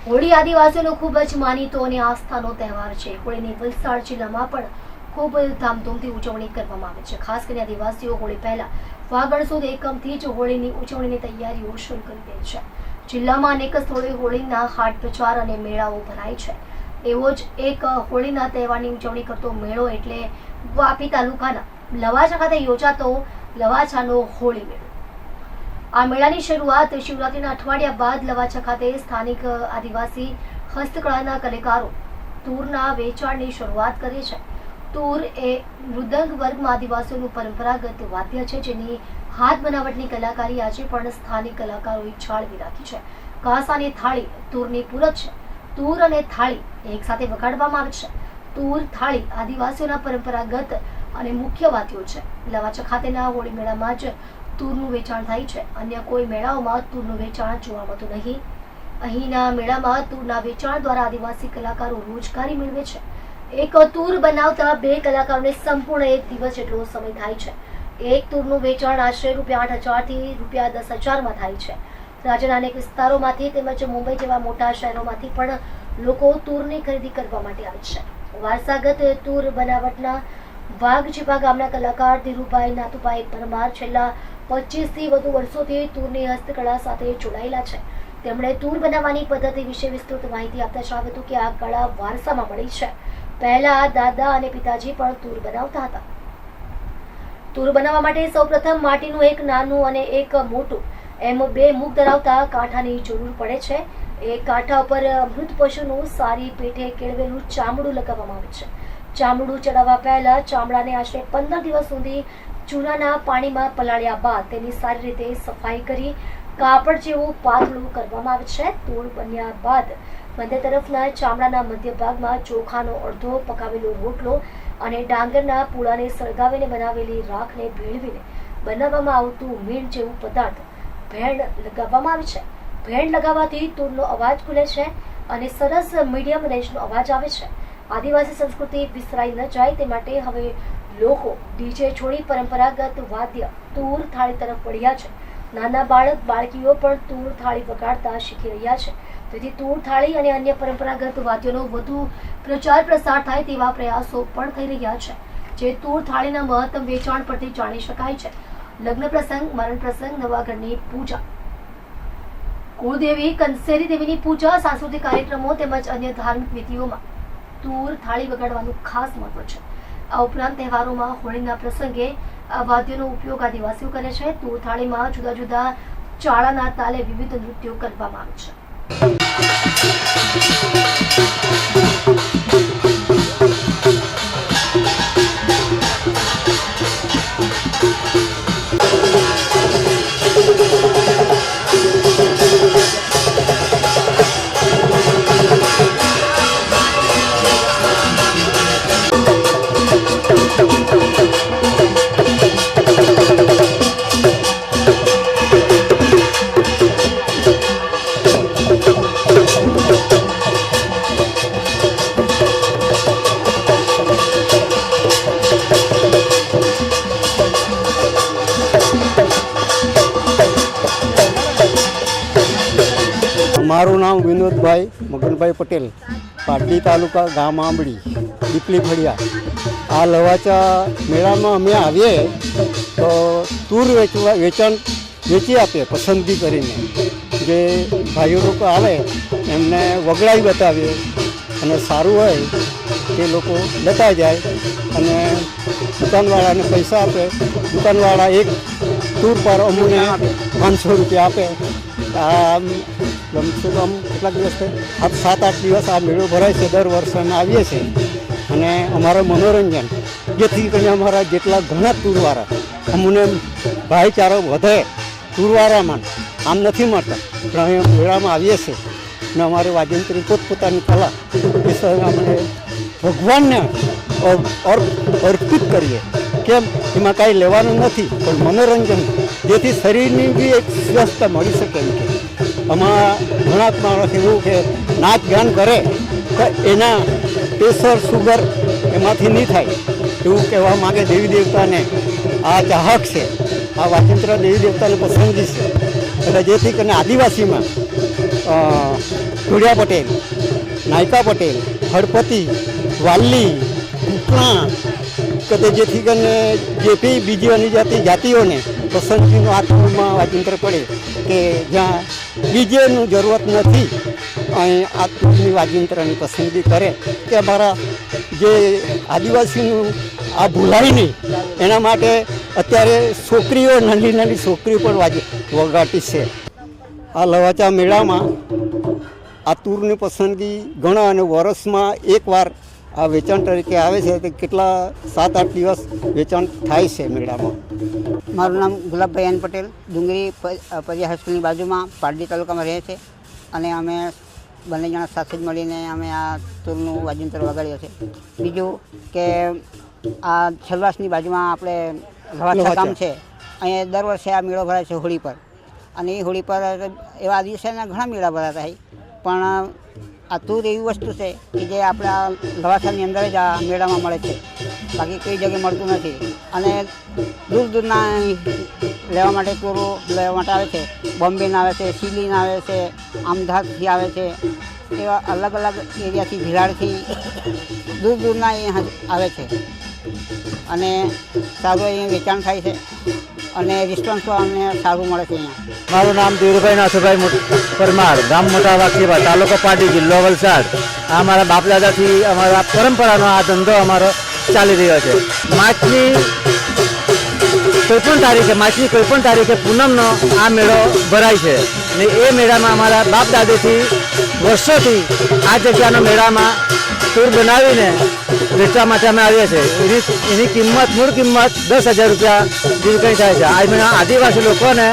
હોળી આદિવાસીઓનો ખૂબ જ માનીતો અને આસ્થાનો તહેવાર છે. હોળીની વલસાડ જિલ્લામાં પણ ખૂબ ધામધૂમથી ઉજવણી કરવામાં આવે છે. ખાસ કરીને આદિવાસીઓ હોળી પહેલા ફાગણ સુદ એકમથી જ હોળીની ઉજવણીની તૈયારીઓ શરૂ કરી દે છે. જિલ્લામાં અનેક સ્થળોએ હોળીના હાટ પ્રચાર અને મેળાઓ ભરાય છે. એવો જ એક હોળીના તહેવારની ઉજવણી કરતો મેળો એટલે વાપી તાલુકાના લવાછા ખાતે યોજાતો લવાછાનો હોળી મેળો. આ મેળાની શરૂઆત શિવરાત્રીના અઠવાડિયા બાદ લવાછા ખાતે સ્થાનિક આદિવાસી હસ્તકળાના કલાકારો તૂરના વેચાણની શરૂઆત કરે છે. તૂર એ મૃદંગ વર્ગમાં આદિવાસીઓનું પરંપરાગત વાદ્ય છે, જેની હાથ બનાવટની કલાકારી આજે પણ સ્થાનિક કલાકારોએ જાળવી રાખી છે. કાંસાની થાળી તૂરની પૂરક છે. તૂર અને થાળી એક સાથે વગાડવામાં આવે છે. તૂર થાળી આદિવાસીઓના પરંપરાગત અને મુખ્ય વાદ્યો છે. લવાછા ખાતેના હોળી મેળામાં જ તૂરનું વેચાણ થાય છે. અન્ય કોઈ મેળાઓમાં તૂરનું વેચાણ જોવા મળતું નહીં. અહીંના મેળામાં તૂરના વેચાણ દ્વારા આદિવાસી કલાકારો રોજગારી મેળવે છે. એક તૂર બનાવતા 2 કલાકારોને સંપૂર્ણ 1 દિવસ જેટલો સમય થાય છે. એક તૂરનું વેચાણ આશરે ₹8,000 થી ₹10,000 થાય છે. રાજ્યના અનેક વિસ્તારોમાંથી તેમજ મુંબઈ જેવા મોટા શહેરોમાંથી પણ લોકો તૂરની ખરીદી કરવા માટે આવે છે. વારસાગત તૂર બનાવટના વાઘજીભા ગામના કલાકાર ધીરુભાઈ નાતુભાઈ પરમાર છેલ્લા 25 થી વધુ વર્ષોથી તૂરની હસ્તકળા સાથે જોડાયેલા છે. તેમણે તૂર બનાવવાની પદ્ધતિ વિશે વિસ્તૃત માહિતી આપતા જણાવ્યું હતું કે આ કળા વારસામાં મળી છે. પહેલા દાદા અને પિતાજી પણ તૂર બનાવતા હતા. તૂર બનાવવા માટે સૌપ્રથમ માટીનું એક નાનું અને એક મોટું એમ 2 મુખ ધરાવતા કાંઠાની જરૂર પડે છે. એ કાંઠા ઉપર મૃત પશુનું સારી પેઠે કેળવેલું ચામડું લગાવવામાં આવે છે. ચામડું ચડાવવા પહેલા ચામડાને આશરે 15 દિવસ સુધી ચૂનાના પાણીમાં પલાળ્યા બાદ તેની સારી રીતે સફાઈ કરી કાપડ જેવું પાતળું કરવામાં આવે છે. તૂર બન્યા બાદ મધ્ય તરફના ચામડાના મધ્ય ભાગમાં ચોખાનો અડધો પકાવેલો રોટલો અને ડાંગરના પૂળાને સળગાવીને બનાવેલી રાખને ભેળવીને બનાવવામાં આવતું મીણ જેવું પદાર્થ ભેણ લગાવવામાં આવે છે. ભેણ લગાવવાથી તૂરનો અવાજ ખુલે છે અને સરસ મીડિયમ રેન્જનો અવાજ આવે છે. આદિવાસી સંસ્કૃતિ વિસરાઈ ન જાય તે માટે હવે લોકો ડીજે છોડી પરંપરાગત વાદ્ય તૂર થાળી તરફ વળ્યા છે. નાના બાળકીઓ પણ તૂર થાળી વગાડતા શીખી રહ્યા છે. તેથી તૂર થાળી અને અન્ય પરંપરાગત વાદ્યોનો વધુ પ્રચાર પ્રસાર થાય તેવા પ્રયાસો પણ થઈ રહ્યા છે, જે તૂર થાળીના મહત્તમ વેચાણ પરથી જાણી શકાય છે. લગ્ન પ્રસંગ, મરણ પ્રસંગ, નવાગઢની પૂજા, કુળદેવી કંસેરી દેવીની પૂજા, સાંસ્કૃતિક કાર્યક્રમો તેમજ અન્ય ધાર્મિક વિધિઓમાં તૂર થાળી વગાડવાનું ખાસ મહત્વ છે. આ ઉપરાંત તહેવારોમાં હોળીના પ્રસંગે આ વાદ્યોનો ઉપયોગ આદિવાસીઓ કરે છે. તૂર થાળીમાં જુદા જુદા ચાળાના તાલે વિવિધ નૃત્યો કરવામાં આવે છે. મારું નામ વિનોદભાઈ મગનભાઈ પટેલ, પાટડી તાલુકા, ગામ આંબડી, દીપલી ફળિયા. આ લવાચા મેળામાં અમે આવીએ તો તૂર વેચાણ વેચી આપીએ પસંદગી કરીને. જે ભાઈઓ લોકો આવે એમને વગડાઈ બતાવીએ અને સારું હોય તે લોકો લેતા જાય અને દુકાનવાળાને પૈસા આપે. દુકાનવાળા એક તૂર પર અમને ₹500 આપે. આ ગમશે તો કેટલાક દિવસ 7-8 દિવસ આ મેળો ભરાય છે. દર વર્ષે અમે આવીએ છીએ અને અમારું મનોરંજન, જેથી કરીને અમારા જેટલા ઘણા તૂરવાળા અમને ભાઈચારો વધે તૂરવાળામાં. આમ નથી મળતા પણ અમે મેળામાં આવીએ છીએ અને અમારે વાજિંત્રી પોતપોતાની કલા એ અમને ભગવાનને અર્પિત કરીએ. કેમ, એમાં કાંઈ લેવાનું નથી પણ મનોરંજન, જેથી શરીરની બી એક સ્વસ્થતા મળી શકે એમ કે. આમાં ઘણા માણસ એવું કે નાચ ગાન કરે તો એના પ્રેશર, સુગર એમાંથી નહીં થાય એવું કહેવા માગે. દેવી દેવતાને આ ચાહક છે, આ વાજિંત્ર દેવી દેવતાને પસંદગી છે. એટલે જેથી કરીને આદિવાસીમાં ધુડિયા પટેલ, નાયકા પટેલ, હળપતિ, વાલી, કુકણા કે જેથી કરીને જે બી બીજી અનુજાતિ જાતિઓને પસંદગીનું આ તૂરમાં વાજિંત્ર પડે કે જ્યાં બીજેનું જરૂરત નથી અહીં આ તૂરની વાજિંત્રની પસંદગી કરે કે અમારા જે આદિવાસીનું આ ભૂલાય નહીં એના માટે અત્યારે છોકરીઓ નાની નાની છોકરીઓ પણ વગાડતી છે. આ લવાચા મેળામાં આ તૂરની પસંદગી ઘણા અને વર્ષમાં એકવાર આ વેચાણ તરીકે આવે છે તો કેટલા 7-8 દિવસ વેચાણ થાય છે મેળામાં. મારું નામ ગુલાબભાઈ એન પટેલ, ડુંગરી પરિયા હાઈસ્કૂલની બાજુમાં પારડી તાલુકામાં રહે છે અને અમે બંને જણા સાથે જ મળીને અમે આ તૂરનું વાજિંત્ર વગાડીએ છીએ. બીજું કે આ છલવાસની બાજુમાં આપણે લવાછા ગામ છે, અહીંયા દર વર્ષે આ મેળો ભરાય છે હોળી પર, અને એ હોળી પર એવા દિવસેના ઘણા મેળા ભરાતા હોય, પણ આ તૂર એવી વસ્તુ છે કે જે આપણા લવાછાની અંદર જ આ મેળામાં મળે છે, બાકી કઈ જગ્યાએ મળતું નથી. અને દૂર દૂરના લેવા માટે તૂરો લેવા માટે આવે છે, બોમ્બેના આવે છે, સિલીના આવે છે, અમદાવાદથી આવે છે, એવા અલગ અલગ એરિયાથી ભિલાડથી દૂર દૂરના અહીંયા આવે છે અને સારું અહીંયા વેચાણ થાય છે અને રિસ્પોન્સ અમને સારું મળે છે અહીંયા. મારું નામ ધીરુભાઈ નાથુભાઈ પરમાર, ગામ મોટા વાઘીબા, તાલુકો પાટી, જિલ્લો વલસાડ. આ અમારા બાપદાદાથી અમારા પરંપરાનો આ ધંધો અમારો ચાલી રહ્યો છે. માર્ચની કોઈપણ તારીખે પૂનમનો આ મેળો ભરાય છે ને એ મેળામાં અમારા બાપ દાદાથી વર્ષોથી આ જગ્યાનો મેળામાં તૂર બનાવીને વેચવા માટે અમે આવીએ છીએ. એની મૂળ કિંમત 10,000 રૂપિયા જેવી કંઈ થાય છે. આ આદિવાસી લોકોને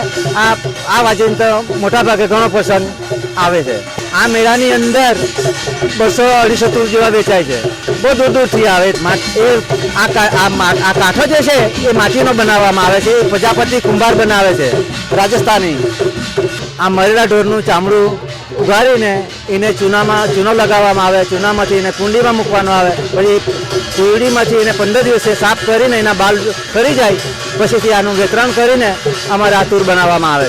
આ વાજિંત્ર મોટાભાગે ઘણો પસંદ આવે છે. આ મેળાની અંદર 200-250 તૂર જેવા વેચાય છે. બહુ દૂર દૂરથી આવે. આ કાંઠો જે છે એ માટીનો બનાવવામાં આવે છે, એ પ્રજાપતિ કુંભાર બનાવે છે, રાજસ્થાની. આ મરેલા ઢોરનું ચામડું ઉગાડીને એને ચૂનો લગાવવામાં આવે, ચૂનામાંથી એને કુંડીમાં મૂકવાનો આવે, પછી કુંડીમાંથી એને 15 દિવસે સાફ કરીને એના બાલ કરી જાય, પછીથી આનું વિતરણ કરીને અમારે આ તૂર બનાવવામાં આવે છે.